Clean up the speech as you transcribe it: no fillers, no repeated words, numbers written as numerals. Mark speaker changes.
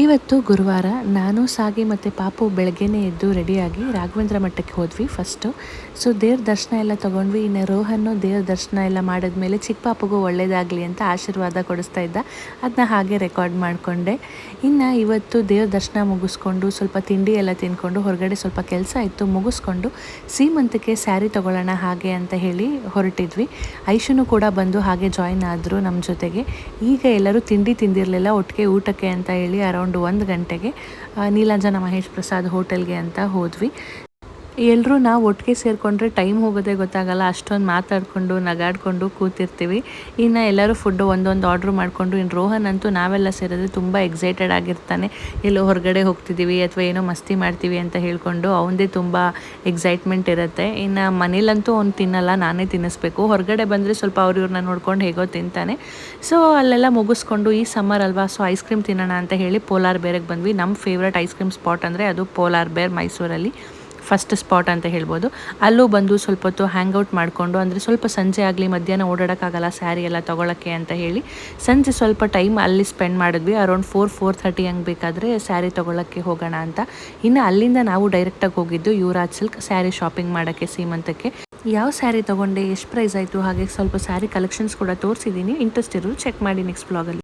Speaker 1: ಇವತ್ತು ಗುರುವಾರ ನಾನು ಸಾಗಿ ಮತ್ತು ಪಾಪು ಬೆಳಗ್ಗೆನೇ ಎದ್ದು ರೆಡಿಯಾಗಿ ರಾಘವೇಂದ್ರ ಮಠಕ್ಕೆ ಹೋದ್ವಿ ಫಸ್ಟು. ಸೊ ದೇವ್ರ ದರ್ಶನ ಎಲ್ಲ ತೊಗೊಂಡ್ವಿ. ಇನ್ನು ರೋಹನ್ನು ದೇವ್ರ ದರ್ಶನ ಎಲ್ಲ ಮಾಡಿದ್ಮೇಲೆ ಚಿಕ್ಕ ಪಾಪುಗೂ ಒಳ್ಳೇದಾಗಲಿ ಅಂತ ಆಶೀರ್ವಾದ ಕೊಡಿಸ್ತಾ ಇದ್ದ, ಅದನ್ನ ಹಾಗೆ ರೆಕಾರ್ಡ್ ಮಾಡಿಕೊಂಡೆ. ಇನ್ನು ಇವತ್ತು ದೇವ್ರ ದರ್ಶನ ಮುಗಿಸ್ಕೊಂಡು ಸ್ವಲ್ಪ ತಿಂಡಿ ಎಲ್ಲ ತಿಂದ್ಕೊಂಡು ಹೊರಗಡೆ ಸ್ವಲ್ಪ ಕೆಲಸ ಇತ್ತು ಮುಗಿಸ್ಕೊಂಡು ಸೀಮಂತಕ್ಕೆ ಸ್ಯಾರಿ ತೊಗೊಳ್ಳೋಣ ಹಾಗೆ ಅಂತ ಹೇಳಿ ಹೊರಟಿದ್ವಿ. ಐಶುನು ಕೂಡ ಬಂದು ಹಾಗೆ ಜಾಯಿನ್ ಆದರು ನಮ್ಮ ಜೊತೆಗೆ. ಈಗ ಎಲ್ಲರೂ ತಿಂಡಿ ತಿಂದಿರಲಿಲ್ಲ, ಒಟ್ಟಿಗೆ ಊಟಕ್ಕೆ ಅಂತ ಹೇಳಿ ಅರೌಂಡ್ 1 ಗಂಟೆಗೆ ನೀಲಾಂಜನ ಮಹೇಶ್ ಪ್ರಸಾದ್ ಹೋಟೆಲ್ಗೆ ಅಂತ ಹೋದ್ವಿ. ಎಲ್ಲರೂ ನಾವು ಒಟ್ಟಿಗೆ ಸೇರಿಕೊಂಡ್ರೆ ಟೈಮ್ ಹೋಗೋದೇ ಗೊತ್ತಾಗಲ್ಲ, ಅಷ್ಟೊಂದು ಮಾತಾಡಿಕೊಂಡು ನಗಾಡಿಕೊಂಡು ಕೂತಿರ್ತೀವಿ. ಇನ್ನು ಎಲ್ಲರೂ ಫುಡ್ಡು ಒಂದೊಂದು ಆರ್ಡ್ರ್ ಮಾಡಿಕೊಂಡು, ಇನ್ನು ರೋಹನ್ ಅಂತೂ ನಾವೆಲ್ಲ ಸೇರಿದ್ರೆ ತುಂಬ ಎಕ್ಸೈಟೆಡ್ ಆಗಿರ್ತಾನೆ. ಎಲ್ಲೋ ಹೊರಗಡೆ ಹೋಗ್ತಿದ್ದೀವಿ ಅಥವಾ ಏನೋ ಮಸ್ತಿ ಮಾಡ್ತೀವಿ ಅಂತ ಹೇಳ್ಕೊಂಡು ಅವನದೇ ತುಂಬ ಎಕ್ಸೈಟ್ಮೆಂಟ್ ಇರುತ್ತೆ. ಇನ್ನು ಮನೇಲಂತೂ ಅವ್ನು ತಿನ್ನಲ್ಲ, ನಾನೇ ತಿನ್ನಿಸ್ಬೇಕು. ಹೊರಗಡೆ ಬಂದರೆ ಸ್ವಲ್ಪ ಇವ್ರನ್ನ ನೋಡ್ಕೊಂಡು ಹೇಗೋ ತಿಂತಾನೆ. ಸೊ ಅಲ್ಲೆಲ್ಲ ಮುಗಿಸ್ಕೊಂಡು ಈ ಸಮ್ಮರ್ ಅಲ್ವಾ, ಸೊ ಐಸ್ ಕ್ರೀಮ್ ತಿನ್ನೋಣ ಅಂತ ಹೇಳಿ ಪೋಲಾರ್ ಬೇರ್ಗೆ ಬಂದ್ವಿ. ನಮ್ಮ ಫೇವ್ರೆಟ್ ಐಸ್ ಕ್ರೀಮ್ ಸ್ಪಾಟ್ ಅಂದರೆ ಅದು ಪೋಲಾರ್ ಬೇರ್, ಮೈಸೂರಲ್ಲಿ ಫಸ್ಟ್ ಸ್ಪಾಟ್ ಅಂತ ಹೇಳ್ಬೋದು. ಅಲ್ಲೂ ಬಂದು ಸ್ವಲ್ಪ ಹೊತ್ತು ಹ್ಯಾಂಗ್ಔಟ್ ಮಾಡಿಕೊಂಡು, ಅಂದರೆ ಸ್ವಲ್ಪ ಸಂಜೆ ಆಗಲಿ, ಮಧ್ಯಾಹ್ನ ಓಡಾಡೋಕ್ಕಾಗಲ್ಲ ಸ್ಯಾರಿ ಎಲ್ಲ ತೊಗೊಳಕ್ಕೆ ಅಂತ ಹೇಳಿ ಸಂಜೆ ಸ್ವಲ್ಪ ಟೈಮ್ ಅಲ್ಲಿ ಸ್ಪೆಂಡ್ ಮಾಡಿದ್ವಿ. ಅರೌಂಡ್ 4-4:30 ಹಂಗೆ ಬೇಕಾದರೆ ಸ್ಯಾರಿ ತೊಗೊಳಕ್ಕೆ ಹೋಗೋಣ ಅಂತ. ಇನ್ನು ಅಲ್ಲಿಂದ ನಾವು ಡೈರೆಕ್ಟಾಗಿ ಹೋಗಿದ್ದು ಯುವರಾಜ್ ಸಿಲ್ಕ್ ಸ್ಯಾರಿ ಶಾಪಿಂಗ್ ಮಾಡೋಕ್ಕೆ ಸೀಮಂತಕ್ಕೆ. ಯಾವ ಸ್ಯಾರಿ ತೊಗೊಂಡೆ, ಎಷ್ಟು ಪ್ರೈಸ್ ಆಯಿತು, ಹಾಗೆ ಸ್ವಲ್ಪ ಸ್ಯಾರಿ ಕಲೆಕ್ಷನ್ಸ್ ಕೂಡ ತೋರಿಸಿದ್ದೀನಿ. ಇಂಟ್ರೆಸ್ಟ್ ಇರೋರು ಚೆಕ್ ಮಾಡಿ ನೆಕ್ಸ್ಟ್ ಬ್ಲಾಗಲ್ಲಿ.